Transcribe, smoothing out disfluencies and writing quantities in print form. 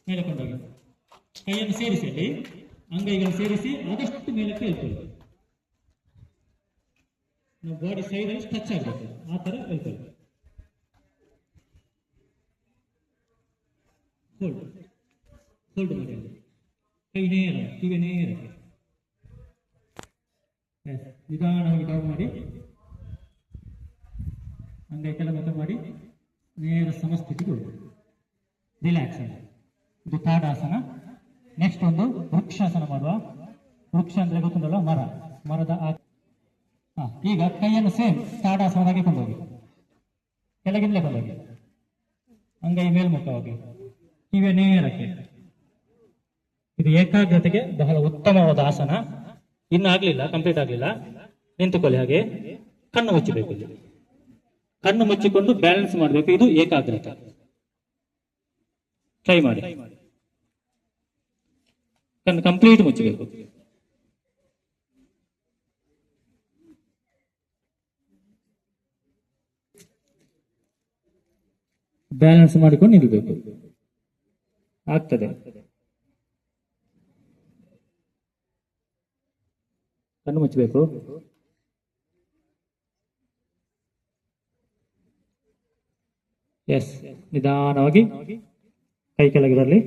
ಮೇಲೆ ಕೊಂಡೋಗಿ ಕೈಯನ್ನು ಸೇರಿಸಿ, ಅಲ್ಲಿ ಅಂಗೈಗಳನ್ನು ಸೇರಿಸಿ ಆದಷ್ಟು ಮೇಲಕ್ಕೆ ಹೇಳ್ಕೊಳ್ಳಿ. ನಾವು ಬಾಡಿ ಸೈಡ್ ಟಚ್ ಆಗಬೇಕು, ಆ ತರ ಹೇಳ್ಕೊಳ್ಳಿ. ಹೋಲ್ಡ್ ಮಾಡಿ, ಅಲ್ಲಿ ಕೈ ನೇರ, ಕಿವಿ ನೇರ, ನಿಧಾನವಾಗಿ ಡೌನ್ ಮಾಡಿ, ಅಂಗೈ ಕೆಳಗೆ ಮಾಡಿ ನೇರ ಸಮಸ್ಥಿತಿಗೆ ಹೋಗಿ ರಿಲ್ಯಾಕ್ಸ್ ಆಗಿ. ಇದು ತಾಡಾಸನ. ನೆಕ್ಸ್ಟ್ ಒಂದು ವೃಕ್ಷಾಸನ ಮಾಡುವ. ವೃಕ್ಷ ಅಂದ್ರೆ ಗೊತ್ತುಂಟಲ್ಲ, ಮರದ ಈಗ ಕೈಯನ್ನು ಸೇಮ್ ತಾಡಾಸನದಾಗೆ ಕೊಂಡೋಗಿ, ಕೆಳಗಿಂದಲೇ ಕೊಂಡೋಗಿ, ಅಂಗೈ ಮೇಲ್ಮುಖವಾಗಿ, ಕಿವಿಯ ನೇರಕ್ಕೆ. ಇದು ಏಕಾಗ್ರತೆಗೆ ಬಹಳ ಉತ್ತಮವಾದ ಆಸನ. ಇನ್ನು ಆಗ್ಲಿಲ್ಲ, ಕಂಪ್ಲೀಟ್ ಆಗ್ಲಿಲ್ಲ, ನಿಂತುಕೊಳ್ಳಿ. ಹಾಗೆ ಕಣ್ಣು ಮುಚ್ಚಬೇಕು. ಇಲ್ಲಿ ಕಣ್ಣು ಮುಚ್ಚಿಕೊಂಡು ಬ್ಯಾಲೆನ್ಸ್ ಮಾಡಬೇಕು. ಇದು ಏಕಾಗ್ರತೆ. ಟ್ರೈ ಮಾಡಿ. ಕಣ್ಣು ಕಂಪ್ಲೀಟ್ ಮುಚ್ಚಬೇಕು. ಬ್ಯಾಲೆನ್ಸ್ ಮಾಡಿಕೊಂಡು ನಿಲ್ಲಬೇಕು. ಆಗ್ತದೆ. ಕಣ್ಣು ಮುಚ್ಚಬೇಕು. ಎಸ್, ನಿಧಾನವಾಗಿ ಕೈ ಕೆಳಗೆ ಬರಲಿ.